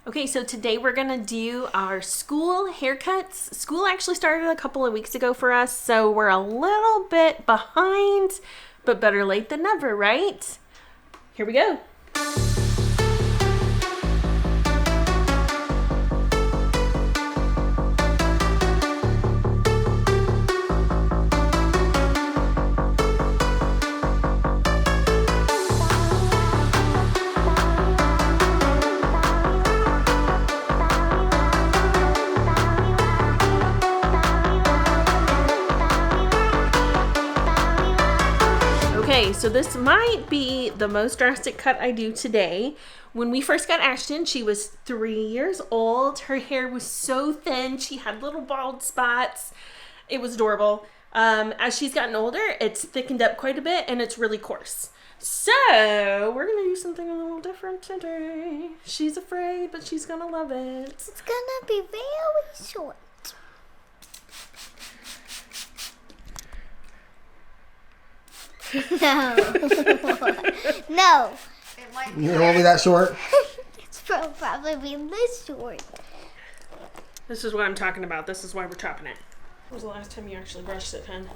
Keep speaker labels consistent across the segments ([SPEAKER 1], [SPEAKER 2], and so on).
[SPEAKER 1] Okay, so today we're gonna do our school haircuts. School actually started a couple of weeks ago for us, so we're a little bit behind, but better late than never, right? Here we go. Okay, so this might be the most drastic cut I do today. When we first got Ashten, she was 3 years old. Her hair was so thin. She had little bald spots. It was adorable. As she's gotten older, it's thickened up quite a bit and it's really coarse. So we're going to do something a little different today. She's afraid, but she's going to love it.
[SPEAKER 2] It's going to be very short. No. No.
[SPEAKER 3] It won't be that short?
[SPEAKER 2] It's probably be this short.
[SPEAKER 1] This is what I'm talking about. This is why we're chopping it. When was the last time you actually brushed it, hun?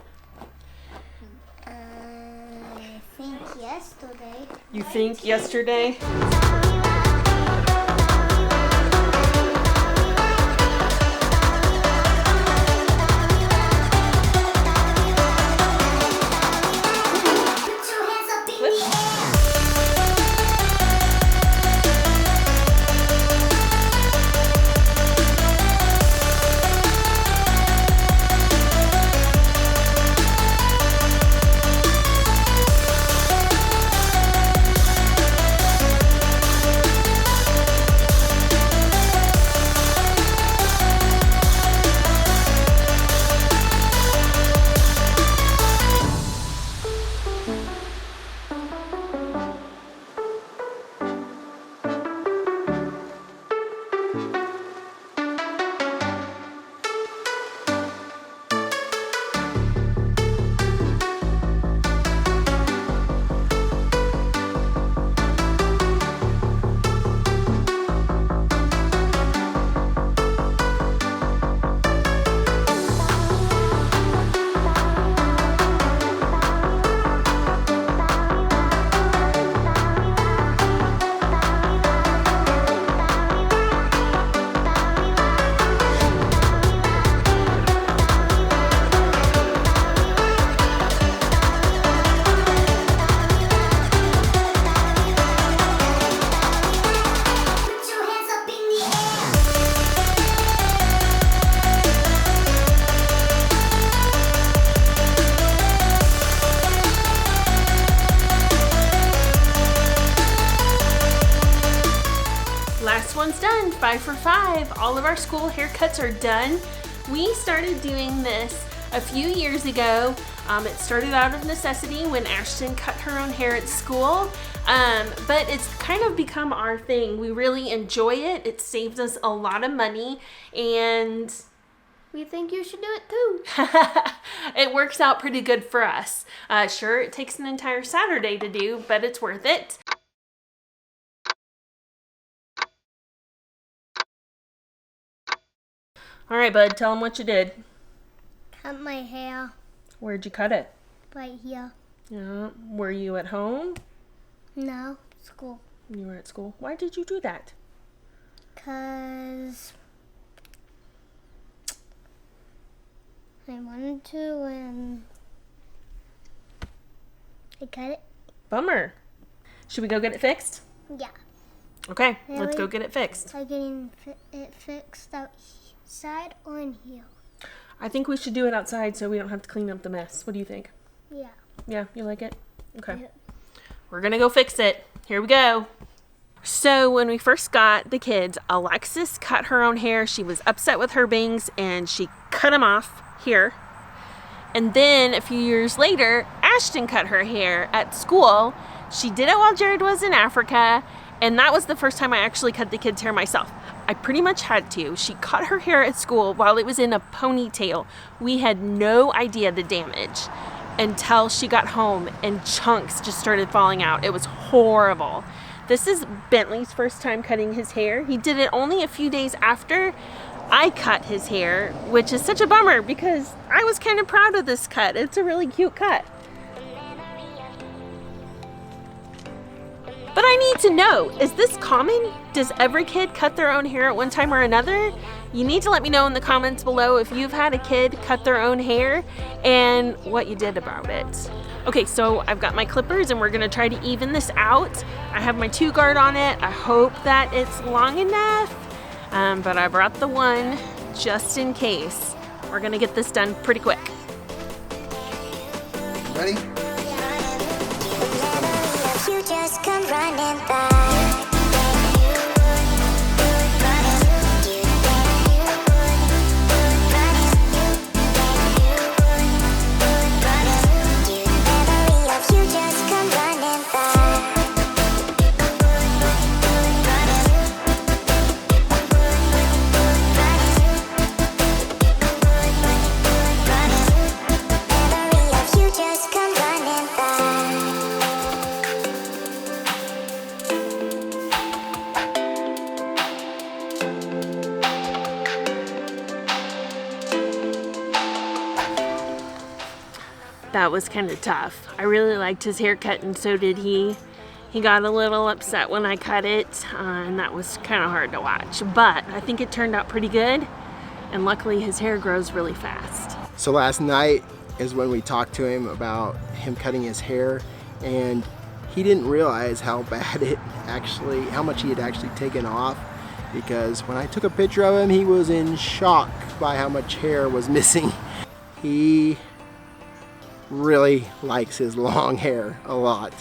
[SPEAKER 2] I think yesterday.
[SPEAKER 1] You think yesterday? Last one's done, 5 for 5. All of our school haircuts are done. We started doing this a few years ago. It started out of necessity when Ashten cut her own hair at school, but it's kind of become our thing. We really enjoy it. It saves us a lot of money, and
[SPEAKER 2] we think you should do it too.
[SPEAKER 1] It works out pretty good for us. Sure, it takes an entire Saturday to do, but it's worth it. All right, bud, tell them what you did.
[SPEAKER 2] Cut my hair
[SPEAKER 1] Where'd you cut it?
[SPEAKER 2] right here.
[SPEAKER 1] Yeah. Were you at home?
[SPEAKER 2] No, school.
[SPEAKER 1] You were at school. Why did you do that?
[SPEAKER 2] 'Cause I wanted to and I cut it.
[SPEAKER 1] Bummer. Should we go get it fixed?
[SPEAKER 2] Yeah.
[SPEAKER 1] Okay,
[SPEAKER 2] Really?
[SPEAKER 1] let's go get it fixed.
[SPEAKER 2] I'm getting it fixed outside or in here.
[SPEAKER 1] I think we should do it outside so we don't have to clean up the mess. What do you think?
[SPEAKER 2] Yeah.
[SPEAKER 1] Yeah, you like it? Okay.
[SPEAKER 2] Yeah.
[SPEAKER 1] We're gonna go fix it. Here we go. So when we first got the kids, Alexis cut her own hair. She was upset with her bangs and she cut them off here. And then a few years later, Ashten cut her hair at school. She did it while Jared was in Africa, and that was the first time I actually cut the kids' hair myself. I pretty much had to. She cut her hair at school while it was in a ponytail. We had no idea the damage until she got home and chunks just started falling out. It was horrible. This is Bentley's first time cutting his hair. He did it only a few days after I cut his hair, which is such a bummer because I was kind of proud of this cut. It's a really cute cut. But I need to know, is this common? Does every kid cut their own hair at one time or another? You need to let me know in the comments below if you've had a kid cut their own hair and what you did about it. Okay, so I've got my clippers and we're gonna try to even this out. I have my 2 guard on it. I hope that it's long enough, but I brought the one just in case. We're gonna get this done pretty quick.
[SPEAKER 3] Ready?
[SPEAKER 4] You just come running by.
[SPEAKER 1] That was kind of tough. I really liked his haircut and so did he. He got a little upset when I cut it and that was kind of hard to watch, but I think it turned out pretty good and luckily his hair grows really fast.
[SPEAKER 5] So last night is when we talked to him about him cutting his hair, and he didn't realize how bad how much he had actually taken off, because when I took a picture of him, he was in shock by how much hair was missing. He really likes his long hair a lot,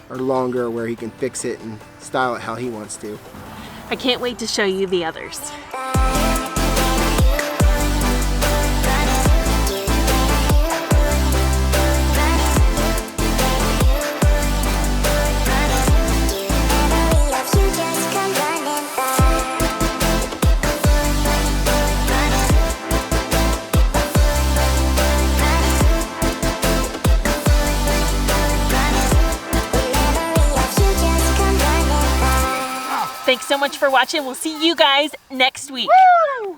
[SPEAKER 5] or longer where he can fix it and style it how he wants to.
[SPEAKER 1] I can't wait to show you the others. Thanks so much for watching. We'll see you guys next week.
[SPEAKER 2] Woo!